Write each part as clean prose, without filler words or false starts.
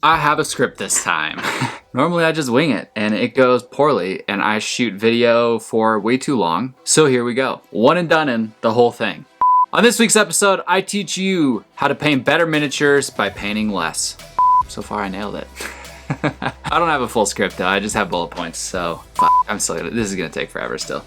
I have a script this time. Normally I just wing it and it goes poorly and I shoot video for way too long. So here we go. One and done in the whole thing. On this week's episode, I teach you how to paint better miniatures by painting less. So far I nailed it. I don't have a full script though, I just have bullet points, so I'm still gonna, this is gonna take forever still.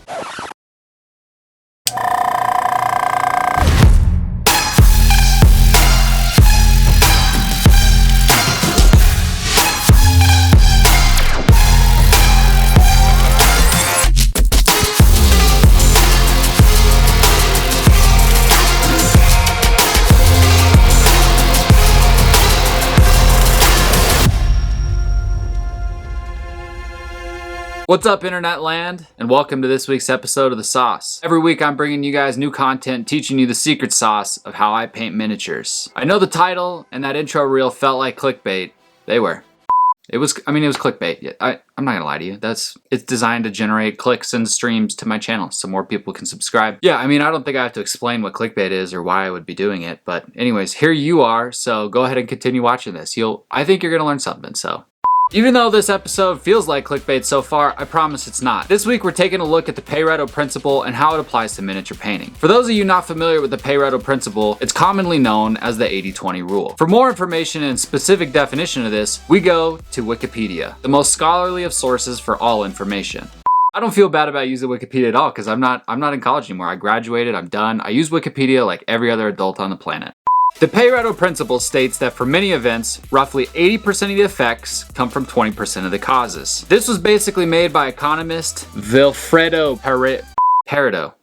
What's up, internet land, and welcome to this week's episode of The Sauce. Every week I'm bringing you guys new content, teaching you the secret sauce of how I paint miniatures. I know the title and that intro reel felt like clickbait. They were. It was clickbait. I'm not gonna lie to you. It's designed to generate clicks and streams to my channel so more people can subscribe. Yeah, I mean, I don't think I have to explain what clickbait is or why I would be doing it, but anyways, here you are, so go ahead and continue watching this. I think you're gonna learn something, so. Even though this episode feels like clickbait so far, I promise it's not. This week we're taking a look at the Pareto principle and how it applies to miniature painting. For those of you not familiar with the Pareto principle, it's commonly known as the 80-20 rule. For more information and specific definition of this, we go to Wikipedia, the most scholarly of sources for all information. I don't feel bad about using Wikipedia at all because I'm not in college anymore. I graduated, I'm done. I use Wikipedia like every other adult on the planet. The Pareto principle states that for many events, roughly 80% of the effects come from 20% of the causes. This was basically made by economist Vilfredo Pareto.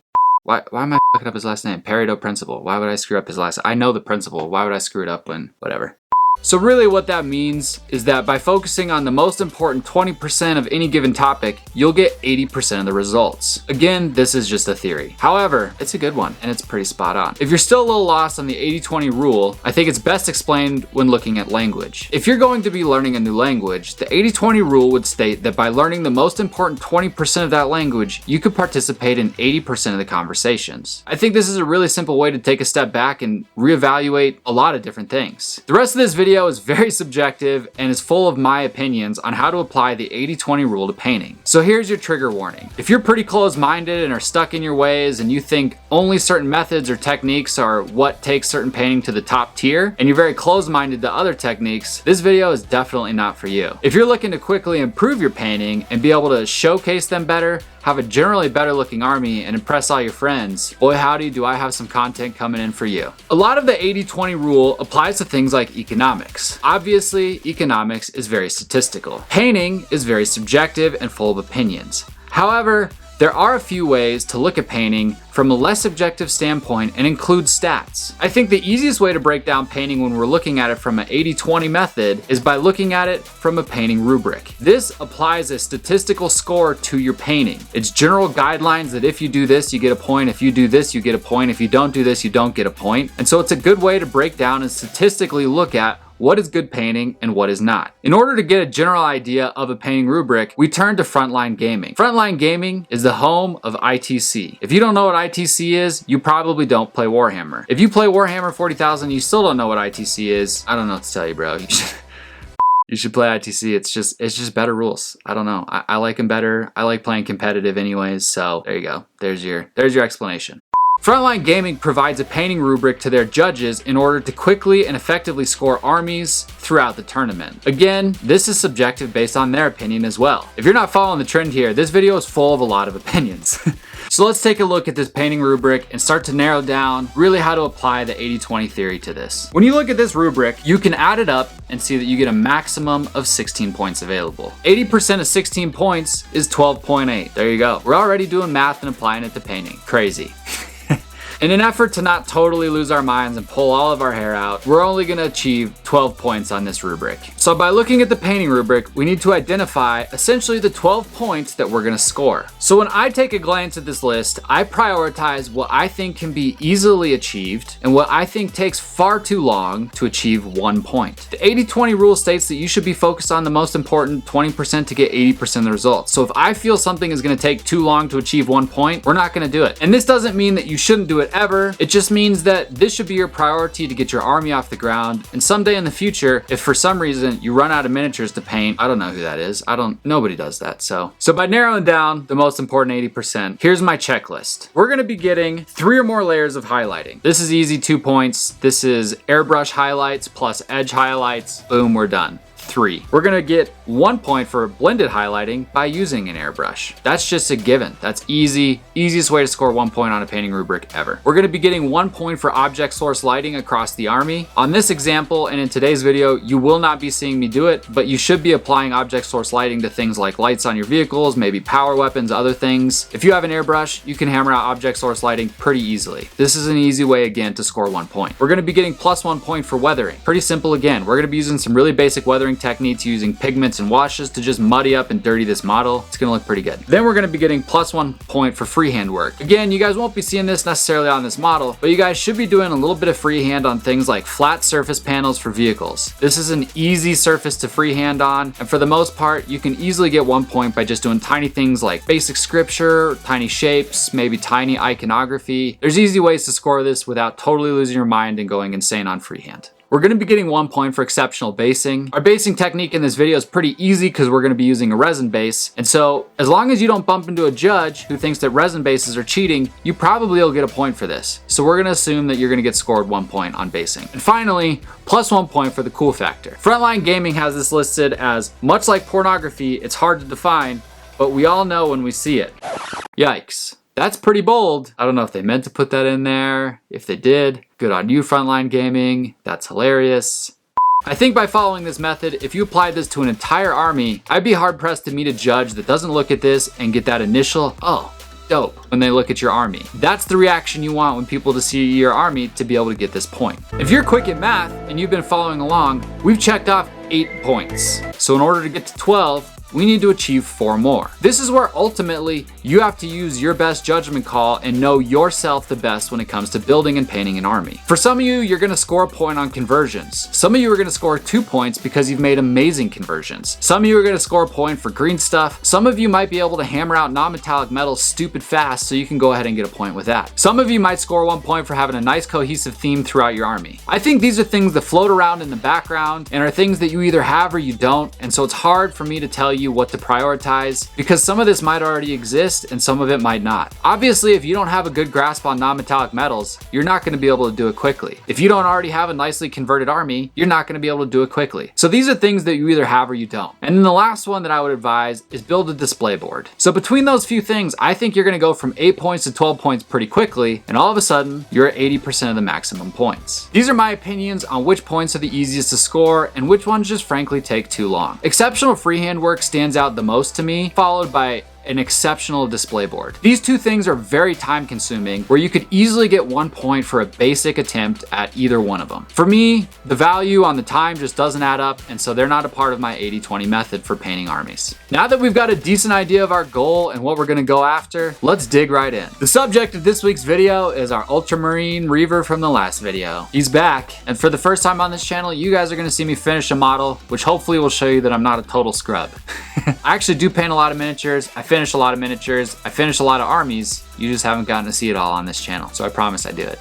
Why am I fucking up his last name? Pareto principle. Why would I screw up his last name? I know the principle. Why would I screw it up when whatever? So really what that means is that by focusing on the most important 20% of any given topic, you'll get 80% of the results. Again, this is just a theory. However, it's a good one and it's pretty spot on. If you're still a little lost on the 80-20 rule, I think it's best explained when looking at language. If you're going to be learning a new language, the 80-20 rule would state that by learning the most important 20% of that language, you could participate in 80% of the conversations. I think this is a really simple way to take a step back and reevaluate a lot of different things. The rest of this video is very subjective and is full of my opinions on how to apply the 80-20 rule to painting. So here's your trigger warning. If you're pretty closed-minded and are stuck in your ways and you think only certain methods or techniques are what takes certain painting to the top tier, and you're very closed-minded to other techniques, this video is definitely not for you. If you're looking to quickly improve your painting and be able to showcase them better, have a generally better looking army, and impress all your friends, boy howdy do I have some content coming in for you. A lot of the 80-20 rule applies to things like economics. Obviously, economics is very statistical. Painting is very subjective and full of opinions. However, there are a few ways to look at painting from a less subjective standpoint and include stats. I think the easiest way to break down painting when we're looking at it from an 80-20 method is by looking at it from a painting rubric. This applies a statistical score to your painting. It's general guidelines that if you do this, you get a point. If you do this, you get a point. If you don't do this, you don't get a point. And so it's a good way to break down and statistically look at what is good painting and what is not. In order to get a general idea of a painting rubric, we turn to Frontline Gaming. Frontline Gaming is the home of ITC. If you don't know what ITC is, you probably don't play Warhammer. If you play Warhammer 40,000, you still don't know what ITC is, I don't know what to tell you, bro. You should play ITC. It's just better rules. I don't know. I like them better. I like playing competitive anyways, so there you go. There's your explanation. Frontline Gaming provides a painting rubric to their judges in order to quickly and effectively score armies throughout the tournament. Again, this is subjective based on their opinion as well. If you're not following the trend here, this video is full of a lot of opinions. So let's take a look at this painting rubric and start to narrow down really how to apply the 80-20 theory to this. When you look at this rubric, you can add it up and see that you get a maximum of 16 points available. 80% of 16 points is 12.8. There you go. We're already doing math and applying it to painting. Crazy. In an effort to not totally lose our minds and pull all of our hair out, we're only going to achieve 12 points on this rubric. So by looking at the painting rubric, we need to identify essentially the 12 points that we're going to score. So when I take a glance at this list, I prioritize what I think can be easily achieved and what I think takes far too long to achieve 1 point. The 80-20 rule states that you should be focused on the most important 20% to get 80% of the results. So if I feel something is going to take too long to achieve 1 point, we're not going to do it. And this doesn't mean that you shouldn't do it whatever. It just means that this should be your priority to get your army off the ground, and someday in the future, if for some reason you run out of miniatures to paint, I don't know who that is. Nobody does that. So by narrowing down the most important 80%, here's my checklist. We're gonna be getting 3 or more layers of highlighting. This is easy, 2 points. This is airbrush highlights plus edge highlights. Boom, we're done. 3. We're gonna get 1 point for blended highlighting by using an airbrush. That's just a given. That's easy. Easiest way to score 1 point on a painting rubric ever. We're gonna be getting 1 point for object source lighting across the army. On this example and in today's video, you will not be seeing me do it, but you should be applying object source lighting to things like lights on your vehicles, maybe power weapons, other things. If you have an airbrush, you can hammer out object source lighting pretty easily. This is an easy way again to score 1 point. We're gonna be getting plus 1 point for weathering. Pretty simple again. We're gonna be using some really basic weathering techniques using pigments and washes to just muddy up and dirty this model. It's gonna look pretty good. Then we're gonna be getting plus 1 point for freehand work. Again, you guys won't be seeing this necessarily on this model, but you guys should be doing a little bit of freehand on things like flat surface panels for vehicles. This is an easy surface to freehand on, and for the most part, you can easily get 1 point by just doing tiny things like basic scripture, tiny shapes, maybe tiny iconography. There's easy ways to score this without totally losing your mind and going insane on freehand. We're gonna be getting 1 point for exceptional basing. Our basing technique in this video is pretty easy because we're gonna be using a resin base. And so as long as you don't bump into a judge who thinks that resin bases are cheating, you probably will get a point for this. So we're gonna assume that you're gonna get scored 1 point on basing. And finally, plus 1 point for the cool factor. Frontline Gaming has this listed as, much like pornography, it's hard to define, but we all know when we see it. Yikes. That's pretty bold. I don't know if they meant to put that in there. If they did, good on you, Frontline Gaming. That's hilarious. I think by following this method, if you applied this to an entire army, I'd be hard pressed to meet a judge that doesn't look at this and get that initial, oh, dope, when they look at your army. That's the reaction you want when people to see your army to be able to get this point. If you're quick at math and you've been following along, we've checked off 8 points. So in order to get to 12, we need to achieve 4 more. This is where ultimately you have to use your best judgment call and know yourself the best when it comes to building and painting an army. For some of you, you're gonna score a point on conversions. Some of you are gonna score 2 points because you've made amazing conversions. Some of you are gonna score a point for green stuff. Some of you might be able to hammer out non-metallic metals stupid fast, so you can go ahead and get a point with that. Some of you might score 1 point for having a nice cohesive theme throughout your army. I think these are things that float around in the background and are things that you either have or you don't, and so it's hard for me to tell you what to prioritize because some of this might already exist and some of it might not. Obviously, if you don't have a good grasp on non-metallic metals, you're not going to be able to do it quickly. If you don't already have a nicely converted army, you're not going to be able to do it quickly. So these are things that you either have or you don't. And then the last one that I would advise is build a display board. So between those few things, I think you're going to go from 8 points to 12 points pretty quickly, and all of a sudden, you're at 80% of the maximum points. These are my opinions on which points are the easiest to score and which ones just frankly take too long. Exceptional freehand work stands out the most to me, followed by an exceptional display board. These two things are very time consuming, where you could easily get 1 point for a basic attempt at either one of them. For me, the value on the time just doesn't add up, and so they're not a part of my 80-20 method for painting armies. Now that we've got a decent idea of our goal and what we're gonna go after, let's dig right in. The subject of this week's video is our Ultramarine Reaver from the last video. He's back, and for the first time on this channel, you guys are gonna see me finish a model, which hopefully will show you that I'm not a total scrub. I actually do paint a lot of miniatures. I finish a lot of miniatures. I finish a lot of armies. You just haven't gotten to see it all on this channel, so I promise I do it.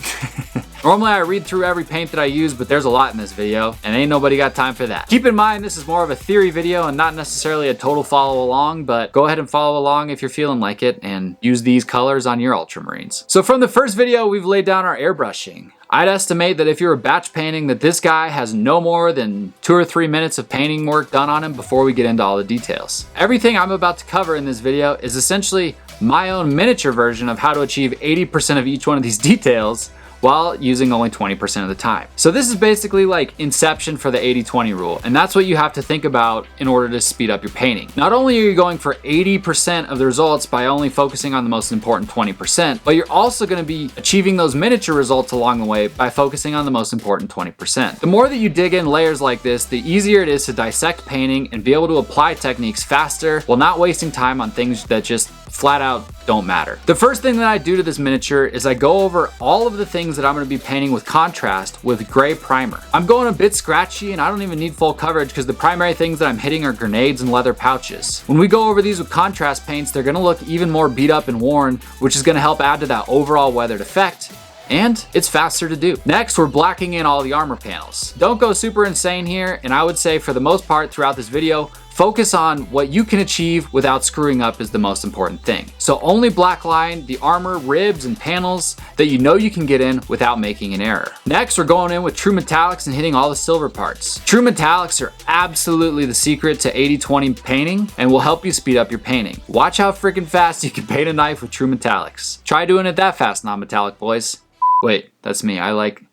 Normally I read through every paint that I use, but there's a lot in this video, and ain't nobody got time for that. Keep in mind, this is more of a theory video and not necessarily a total follow along, but go ahead and follow along if you're feeling like it and use these colors on your Ultramarines. So from the first video, we've laid down our airbrushing. I'd estimate that if you were batch painting that this guy has no more than 2 or 3 minutes of painting work done on him before we get into all the details. Everything I'm about to cover in this video is essentially my own miniature version of how to achieve 80% of each one of these details while using only 20% of the time. So this is basically like Inception for the 80-20 rule, and that's what you have to think about in order to speed up your painting. Not only are you going for 80% of the results by only focusing on the most important 20%, but you're also going to be achieving those miniature results along the way by focusing on the most important 20%. The more that you dig in layers like this, the easier it is to dissect painting and be able to apply techniques faster while not wasting time on things that just flat out don't matter. The first thing that I do to this miniature is I go over all of the things that I'm going to be painting with contrast with gray primer. I'm going a bit scratchy and I don't even need full coverage because the primary things that I'm hitting are grenades and leather pouches. When we go over these with contrast paints, they're going to look even more beat up and worn, which is going to help add to that overall weathered effect. and it's faster to do. Next, we're blacking in all the armor panels. Don't go super insane here, and I would say for the most part throughout this video, focus on what you can achieve without screwing up is the most important thing. So only blackline the armor, ribs, and panels that you know you can get in without making an error. Next, we're going in with true metallics and hitting all the silver parts. True metallics are absolutely the secret to 80/20 painting and will help you speed up your painting. Watch how freaking fast you can paint a knife with true metallics. Try doing it that fast, non-metallic boys. Wait, that's me. I like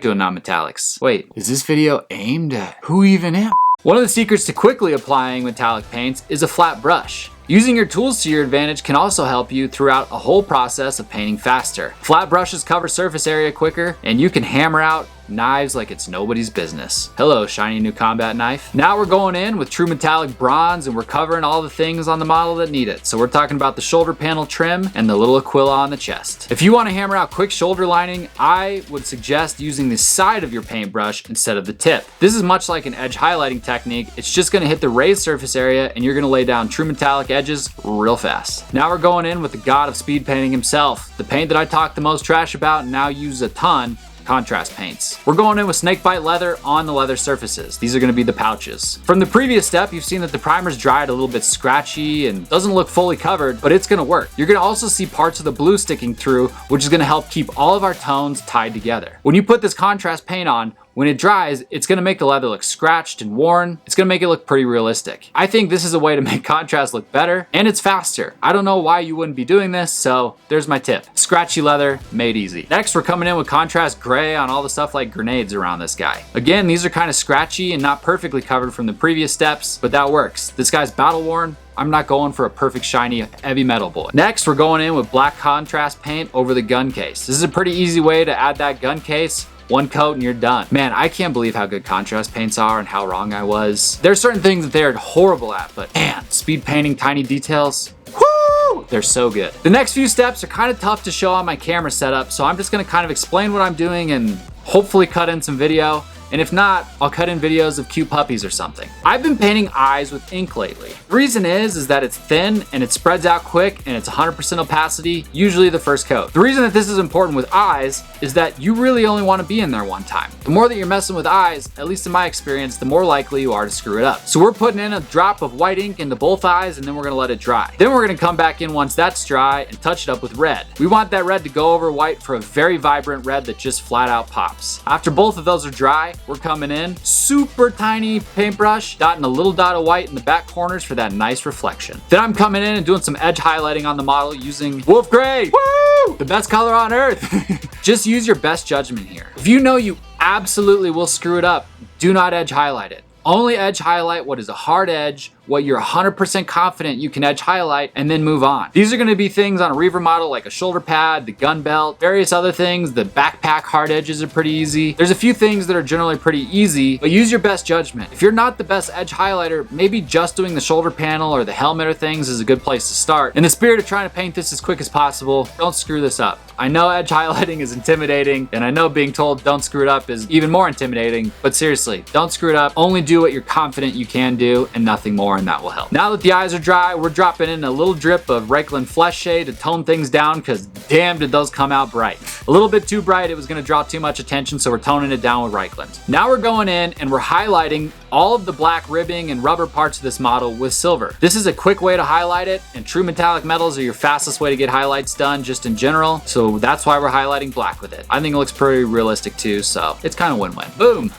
doing non-metallics. Wait, is this video aimed at who even am? One of the secrets to quickly applying metallic paints is a flat brush. Using your tools to your advantage can also help you throughout a whole process of painting faster. Flat brushes cover surface area quicker, and you can hammer out knives like it's nobody's business. Hello, shiny new combat knife. Now we're going in with true metallic bronze, and we're covering all the things on the model that need it. So we're talking about the shoulder panel trim and the little aquila on the chest. If you want to hammer out quick shoulder lining, I would suggest using the side of your paintbrush instead of the tip. This is much like an edge highlighting technique. It's just going to hit the raised surface area, and you're going to lay down true metallic edges real fast. Now we're going in with the god of speed painting himself, the paint that I talk the most trash about and now use a ton, contrast paints. We're going in with snakebite leather on the leather surfaces. These are going to be the pouches. From the previous step, you've seen that the primer's dried a little bit scratchy and doesn't look fully covered, but it's going to work. You're going to also see parts of the blue sticking through, which is going to help keep all of our tones tied together. When you put this contrast paint on, when it dries, it's going to make the leather look scratched and worn. It's going to make it look pretty realistic. I think this is a way to make contrast look better, and it's faster. I don't know why you wouldn't be doing this, so there's my tip. Scratchy leather, made easy. Next, we're coming in with contrast gray on all the stuff like grenades around this guy. Again, these are kind of scratchy and not perfectly covered from the previous steps, but that works. This guy's battle worn. I'm not going for a perfect shiny heavy metal boy. Next, we're going in with black contrast paint over the gun case. This is a pretty easy way to add that gun case. One coat and you're done. Man, I can't believe how good contrast paints are and how wrong I was. There are certain things that they're horrible at, but man, speed painting tiny details, woo! They're so good. The next few steps are kind of tough to show on my camera setup, so I'm just gonna kind of explain what I'm doing and hopefully cut in some video. And if not, I'll cut in videos of cute puppies or something. I've been painting eyes with ink lately. The reason is that it's thin and it spreads out quick and it's 100% opacity, usually the first coat. The reason that this is important with eyes is that you really only want to be in there one time. The more that you're messing with eyes, at least in my experience, the more likely you are to screw it up. So we're putting in a drop of white ink into both eyes and then we're gonna let it dry. Then we're gonna come back in once that's dry and touch it up with red. We want that red to go over white for a very vibrant red that just flat out pops. After both of those are dry, we're coming in, super tiny paintbrush, dotting a little dot of white in the back corners for that nice reflection. Then I'm coming in and doing some edge highlighting on the model using Wolf Gray. Woo! The best color on earth. Just use your best judgment here. If you know you absolutely will screw it up, do not edge highlight it. Only edge highlight what is a hard edge, what you're 100% confident you can edge highlight, and then move on. These are going to be things on a Reaver model like a shoulder pad, the gun belt, various other things. The backpack hard edges are pretty easy. There's a few things that are generally pretty easy, but use your best judgment. If you're not the best edge highlighter, maybe just doing the shoulder panel or the helmet or things is a good place to start. In the spirit of trying to paint this as quick as possible, don't screw this up. I know edge highlighting is intimidating, and I know being told don't screw it up is even more intimidating, but seriously, don't screw it up. Only do what you're confident you can do and nothing more, and that will help. Now that the eyes are dry, we're dropping in a little drip of Reikland Flesh Shade to tone things down, because damn did those come out bright. A little bit too bright, it was gonna draw too much attention, so we're toning it down with Reikland. Now we're going in and we're highlighting all of the black ribbing and rubber parts of this model with silver. This is a quick way to highlight it, and true metallic metals are your fastest way to get highlights done just in general, so that's why we're highlighting black with it. I think it looks pretty realistic too, so it's kind of win-win. Boom!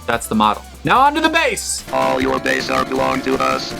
That's the model. Now onto the base! All your bases belong to us.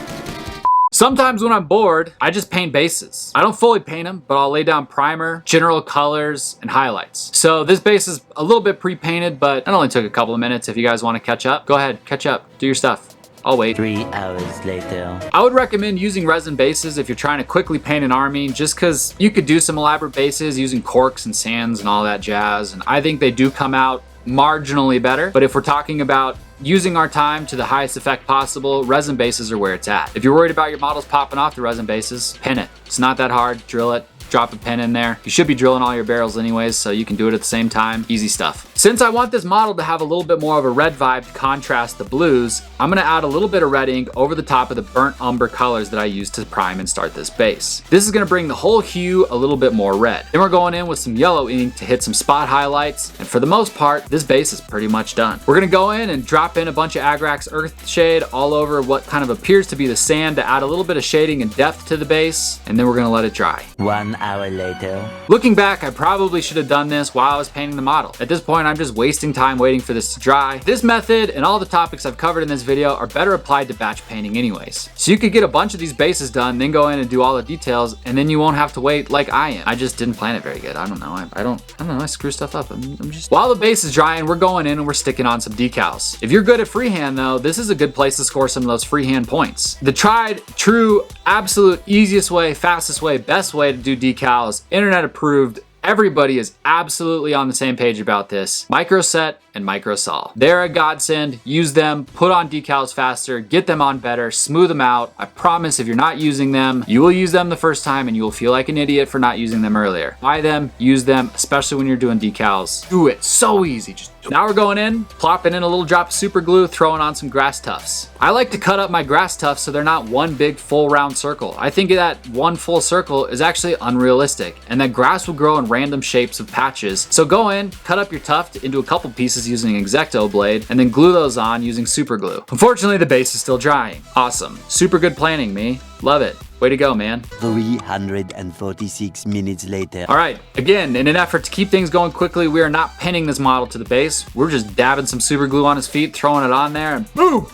Sometimes when I'm bored, I just paint bases. I don't fully paint them, but I'll lay down primer, general colors, and highlights. So this base is a little bit pre-painted, but it only took a couple of minutes. If you guys want to catch up, go ahead, catch up, do your stuff. I'll wait. 3 hours later. I would recommend using resin bases if you're trying to quickly paint an army, just because you could do some elaborate bases using corks and sands and all that jazz, and I think they do come out marginally better. But if we're talking about using our time to the highest effect possible, resin bases are where it's at. If you're worried about your models popping off the resin bases, pin it. It's not that hard, drill it, drop a pin in there. You should be drilling all your barrels anyways, so you can do it at the same time. Easy stuff. Since I want this model to have a little bit more of a red vibe to contrast the blues, I'm gonna add a little bit of red ink over the top of the burnt umber colors that I used to prime and start this base. This is gonna bring the whole hue a little bit more red. Then we're going in with some yellow ink to hit some spot highlights, and for the most part, this base is pretty much done. We're gonna go in and drop in a bunch of Agrax Earth Shade all over what kind of appears to be the sand to add a little bit of shading and depth to the base, and then we're gonna let it dry. 1 hour later. Looking back, I probably should have done this while I was painting the model. At this point, I'm just wasting time waiting for this to dry. This method and all the topics I've covered in this video are better applied to batch painting anyways. So you could get a bunch of these bases done, then go in and do all the details, and then you won't have to wait like I am. I just didn't plan it very good. I don't know. I don't know. I screw stuff up. I'm just... While the base is drying, we're going in and we're sticking on some decals. If you're good at freehand though, this is a good place to score some of those freehand points. The tried, true, absolute easiest way, fastest way, best way to do decals, internet approved. Everybody is absolutely on the same page about this. Microset and Microsol. They're a godsend. Use them, put on decals faster, get them on better, smooth them out. I promise if you're not using them, you will use them the first time and you will feel like an idiot for not using them earlier. Buy them, use them, especially when you're doing decals. Do it, so easy, just do it. Now we're going in, plopping in a little drop of super glue, throwing on some grass tufts. I like to cut up my grass tufts so they're not one big full round circle. I think that one full circle is actually unrealistic and that grass will grow in random shapes of patches. So go in, cut up your tuft into a couple pieces using an X-Acto blade, and then glue those on using super glue. Unfortunately, the base is still drying. Awesome. Super good planning, me. Love it. Way to go, man. 346 minutes later. All right, again, in an effort to keep things going quickly, we are not pinning this model to the base. We're just dabbing some super glue on his feet, throwing it on there, and boom!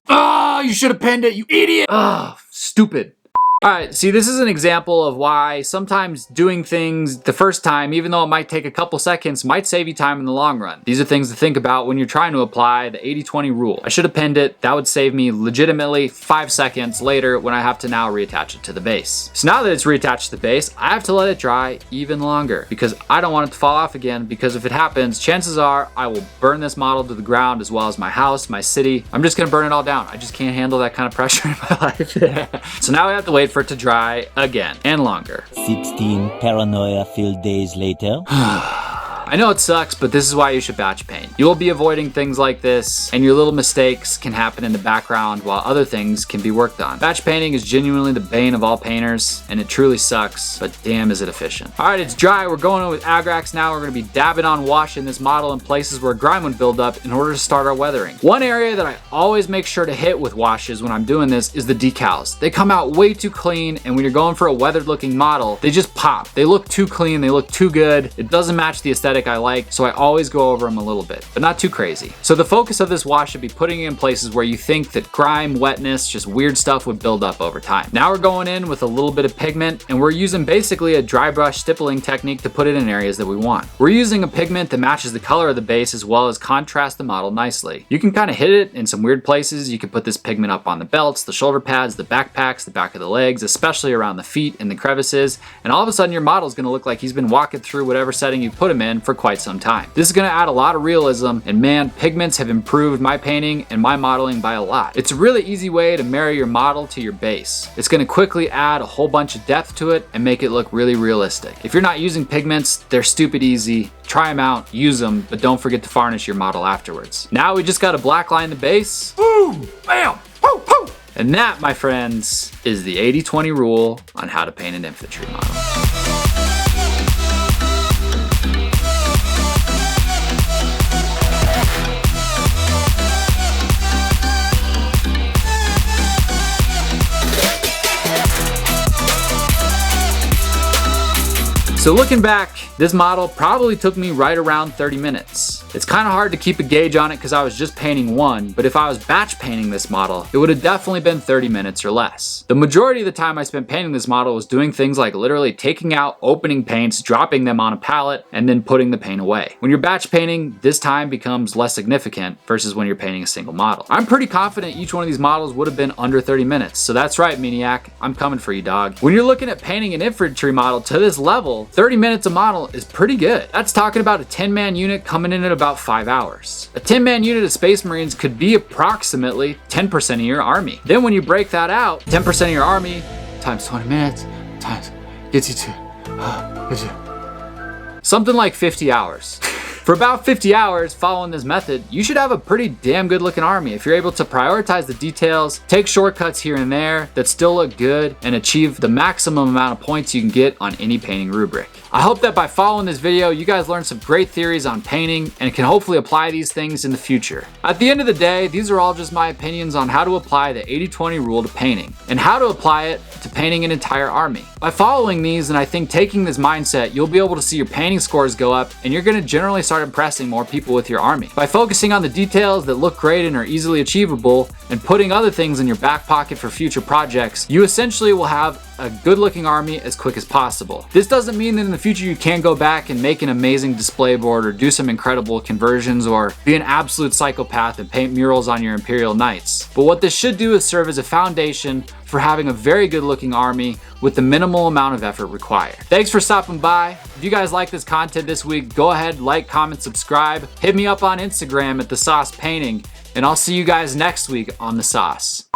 Oh, you should have pinned it, you idiot! Oh, stupid. All right, see, this is an example of why sometimes doing things the first time, even though it might take a couple seconds, might save you time in the long run. These are things to think about when you're trying to apply the 80-20 rule. I should have pinned it. That would save me legitimately 5 seconds later when I have to now reattach it to the base. So now that it's reattached to the base, I have to let it dry even longer because I don't want it to fall off again, because if it happens, chances are I will burn this model to the ground as well as my house, my city. I'm just gonna burn it all down. I just can't handle that kind of pressure in my life. So now we have to wait for it to dry again and longer. 16 paranoia-filled days later. I know it sucks, but this is why you should batch paint. You will be avoiding things like this, and your little mistakes can happen in the background while other things can be worked on. Batch painting is genuinely the bane of all painters, and it truly sucks, but damn is it efficient. All right, it's dry. We're going in with Agrax now. We're gonna be dabbing on wash in this model in places where grime would build up in order to start our weathering. One area that I always make sure to hit with washes when I'm doing this is the decals. They come out way too clean, and when you're going for a weathered looking model, they just pop. They look too clean, they look too good. It doesn't match the aesthetic I like, so I always go over them a little bit, but not too crazy. So the focus of this wash should be putting it in places where you think that grime, wetness, just weird stuff would build up over time. Now we're going in with a little bit of pigment, and we're using basically a dry brush stippling technique to put it in areas that we want. We're using a pigment that matches the color of the base as well as contrast the model nicely. You can kind of hit it in some weird places. You can put this pigment up on the belts, the shoulder pads, the backpacks, the back of the legs, especially around the feet and the crevices, and all of a sudden your model is going to look like he's been walking through whatever setting you put him in for quite some time. This is going to add a lot of realism, and man, pigments have improved my painting and my modeling by a lot. It's a really easy way to marry your model to your base. It's going to quickly add a whole bunch of depth to it and make it look really realistic. If you're not using pigments, they're stupid easy. Try them out, use them, but don't forget to varnish your model afterwards. Now we just got to black line the base. Boom! Bam! Woo! Woo! And that, my friends, is the 80-20 rule on how to paint an infantry model. So looking back, this model probably took me right around 30 minutes. It's kind of hard to keep a gauge on it because I was just painting one, but if I was batch painting this model, it would have definitely been 30 minutes or less. The majority of the time I spent painting this model was doing things like literally taking out opening paints, dropping them on a palette, and then putting the paint away. When you're batch painting, this time becomes less significant versus when you're painting a single model. I'm pretty confident each one of these models would have been under 30 minutes, so that's right, Maniac, I'm coming for you, dog. When you're looking at painting an infantry model to this level, 30 minutes a model is pretty good. That's talking about a 10-man unit coming in at about 5 hours. A 10-man unit of Space Marines could be approximately 10% of your army. Then when you break that out, 10% of your army times 20 minutes times gets you to something like 50 hours. For about 50 hours following this method, you should have a pretty damn good looking army if you're able to prioritize the details, take shortcuts here and there that still look good, and achieve the maximum amount of points you can get on any painting rubric. I hope that by following this video, you guys learned some great theories on painting and can hopefully apply these things in the future. At the end of the day, these are all just my opinions on how to apply the 80-20 rule to painting and how to apply it to painting an entire army. By following these and I think taking this mindset, you'll be able to see your painting scores go up and you're going to generally start impressing more people with your army. By focusing on the details that look great and are easily achievable and putting other things in your back pocket for future projects, you essentially will have a good looking army as quick as possible. This doesn't mean that in the future you can't go back and make an amazing display board or do some incredible conversions or be an absolute psychopath and paint murals on your Imperial Knights. But what this should do is serve as a foundation for having a very good looking army with the minimal amount of effort required. Thanks for stopping by. If you guys like this content this week, go ahead, like, comment, subscribe. Hit me up on Instagram at The Sauce Painting, and I'll see you guys next week on The Sauce.